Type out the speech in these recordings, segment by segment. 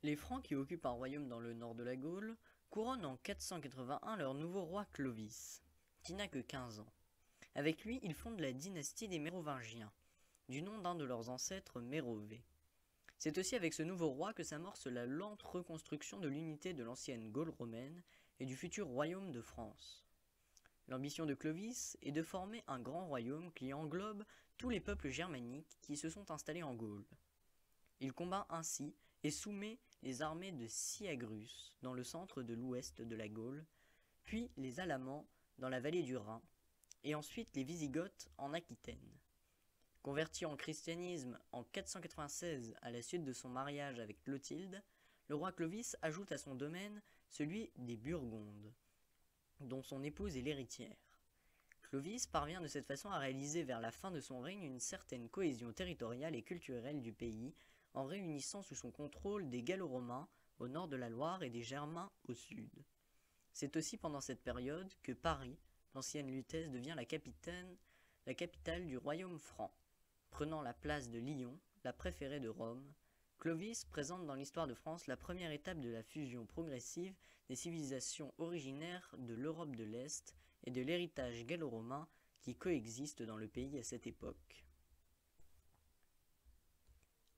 Les Francs qui occupent un royaume dans le nord de la Gaule couronnent en 481 leur nouveau roi Clovis, qui n'a que 15 ans. Avec lui, ils fondent la dynastie des Mérovingiens, du nom d'un de leurs ancêtres Mérové. C'est aussi avec ce nouveau roi que s'amorce la lente reconstruction de l'unité de l'ancienne Gaule romaine et du futur royaume de France. L'ambition de Clovis est de former un grand royaume qui englobe tous les peuples germaniques qui se sont installés en Gaule. Il combat ainsi et soumet les armées de Syagrius dans le centre de l'ouest de la Gaule, puis les Alamans dans la vallée du Rhin, et ensuite les Wisigoths en Aquitaine. Converti en christianisme en 496 à la suite de son mariage avec Clotilde, le roi Clovis ajoute à son domaine celui des Burgondes, dont son épouse est l'héritière. Clovis parvient de cette façon à réaliser vers la fin de son règne une certaine cohésion territoriale et culturelle du pays, en réunissant sous son contrôle des Gallo-Romains au nord de la Loire et des Germains au sud. C'est aussi pendant cette période que Paris, l'ancienne Lutèce, devient la capitale du royaume franc. Prenant la place de Lyon, la préférée de Rome, Clovis présente dans l'histoire de France la première étape de la fusion progressive des civilisations originaires de l'Europe de l'Est et de l'héritage gallo-romain qui coexistent dans le pays à cette époque.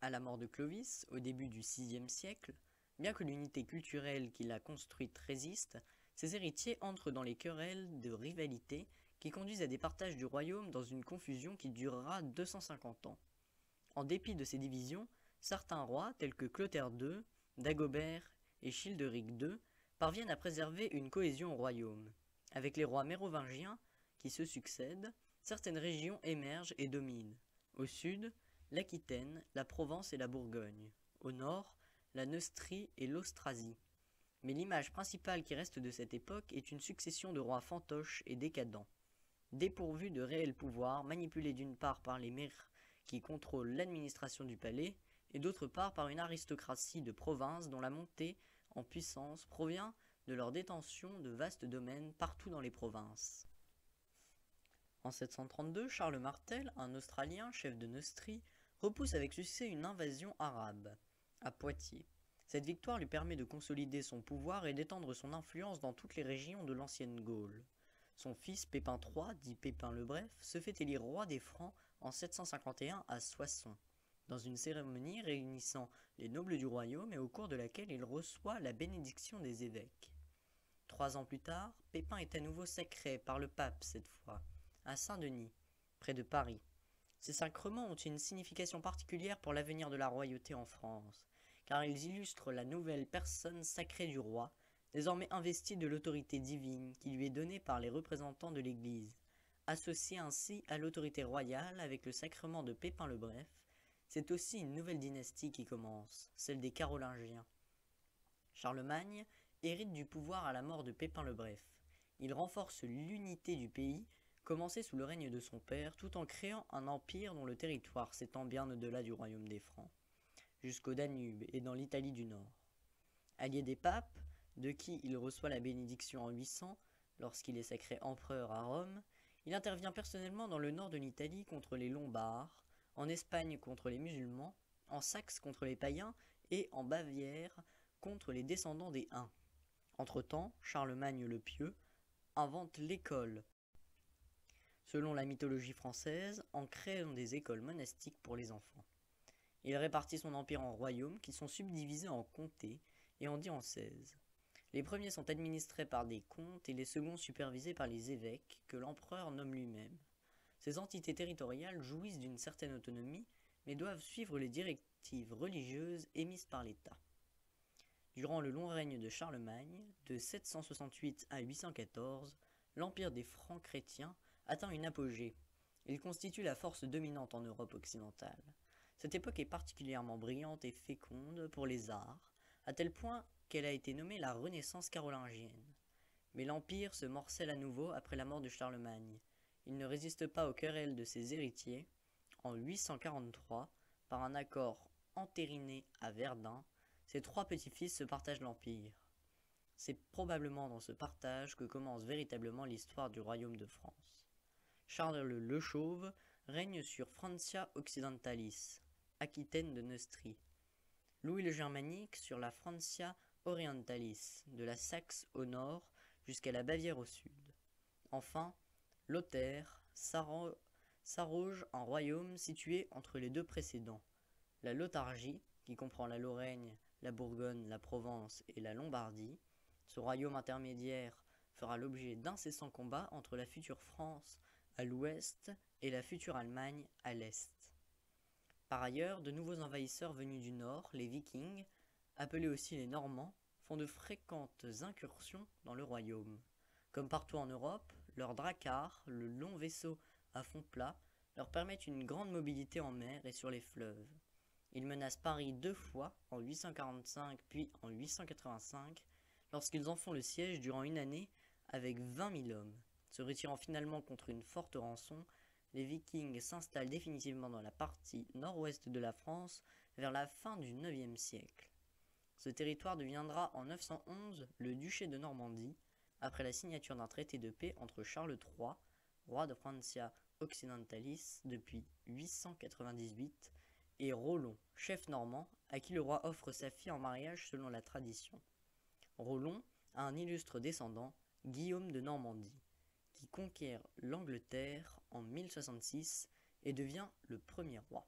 À la mort de Clovis, au début du VIe siècle, bien que l'unité culturelle qui l'a construite résiste, ses héritiers entrent dans les querelles de rivalité qui conduisent à des partages du royaume dans une confusion qui durera 250 ans. En dépit de ces divisions, certains rois, tels que Clotaire II, Dagobert et Childéric II, parviennent à préserver une cohésion au royaume. Avec les rois mérovingiens qui se succèdent, certaines régions émergent et dominent. Au sud, l'Aquitaine, la Provence et la Bourgogne. Au nord, la Neustrie et l'Austrasie. Mais l'image principale qui reste de cette époque est une succession de rois fantoches et décadents, dépourvus de réel pouvoir, manipulés d'une part par les maires qui contrôlent l'administration du palais, et d'autre part par une aristocratie de province dont la montée en puissance provient de leur détention de vastes domaines partout dans les provinces. En 732, Charles Martel, un Australien, chef de Neustrie, repousse avec succès une invasion arabe, à Poitiers. Cette victoire lui permet de consolider son pouvoir et d'étendre son influence dans toutes les régions de l'ancienne Gaule. Son fils Pépin III, dit Pépin le Bref, se fait élire roi des Francs en 751 à Soissons, dans une cérémonie réunissant les nobles du royaume et au cours de laquelle il reçoit la bénédiction des évêques. 3 ans plus tard, Pépin est à nouveau sacré par le pape cette fois, à Saint-Denis, près de Paris. Ces sacrements ont une signification particulière pour l'avenir de la royauté en France, car ils illustrent la nouvelle personne sacrée du roi, désormais investi de l'autorité divine qui lui est donnée par les représentants de l'Église. Associé ainsi à l'autorité royale avec le sacrement de Pépin le Bref, c'est aussi une nouvelle dynastie qui commence, celle des Carolingiens. Charlemagne hérite du pouvoir à la mort de Pépin le Bref. Il renforce l'unité du pays, commencée sous le règne de son père, tout en créant un empire dont le territoire s'étend bien au-delà du royaume des Francs, jusqu'au Danube et dans l'Italie du Nord. Allié des papes, de qui il reçoit la bénédiction en 800, lorsqu'il est sacré empereur à Rome, il intervient personnellement dans le nord de l'Italie contre les Lombards, en Espagne contre les musulmans, en Saxe contre les païens et en Bavière contre les descendants des Huns. Entre-temps, Charlemagne le Pieux invente l'école, selon la mythologie française, en créant des écoles monastiques pour les enfants. Il répartit son empire en royaumes qui sont subdivisés en comtés et en diocèses. Les premiers sont administrés par des comtes et les seconds supervisés par les évêques que l'empereur nomme lui-même. Ces entités territoriales jouissent d'une certaine autonomie, mais doivent suivre les directives religieuses émises par l'État. Durant le long règne de Charlemagne, de 768 à 814, l'empire des Francs chrétiens atteint une apogée. Il constitue la force dominante en Europe occidentale. Cette époque est particulièrement brillante et féconde pour les arts, à tel point qu'elle a été nommée la Renaissance carolingienne. Mais l'empire se morcelle à nouveau après la mort de Charlemagne. Il ne résiste pas aux querelles de ses héritiers. En 843, par un accord entériné à Verdun, ses 3 petits-fils se partagent l'empire. C'est probablement dans ce partage que commence véritablement l'histoire du royaume de France. Charles le Chauve règne sur Francia Occidentalis, Aquitaine de Neustrie. Louis le Germanique sur la Francia Orientalis, de la Saxe au nord jusqu'à la Bavière au sud. Enfin, Lothaire s'arroge un royaume situé entre les deux précédents. La Lotharingie, qui comprend la Lorraine, la Bourgogne, la Provence et la Lombardie. Ce royaume intermédiaire fera l'objet d'incessants combats entre la future France à l'ouest et la future Allemagne à l'est. Par ailleurs, de nouveaux envahisseurs venus du nord, les Vikings, appelés aussi les Normands, font de fréquentes incursions dans le royaume. Comme partout en Europe, leurs dracars, le long vaisseau à fond plat, leur permettent une grande mobilité en mer et sur les fleuves. Ils menacent Paris 2 fois, en 845 puis en 885, lorsqu'ils en font le siège durant une année avec 20 000 hommes. Se retirant finalement contre une forte rançon, les Vikings s'installent définitivement dans la partie nord-ouest de la France vers la fin du IXe siècle. Ce territoire deviendra en 911 le duché de Normandie, après la signature d'un traité de paix entre Charles III, roi de Francia Occidentalis depuis 898, et Rollon, chef normand, à qui le roi offre sa fille en mariage selon la tradition. Rollon a un illustre descendant, Guillaume de Normandie, qui conquiert l'Angleterre en 1066 et devient le premier roi.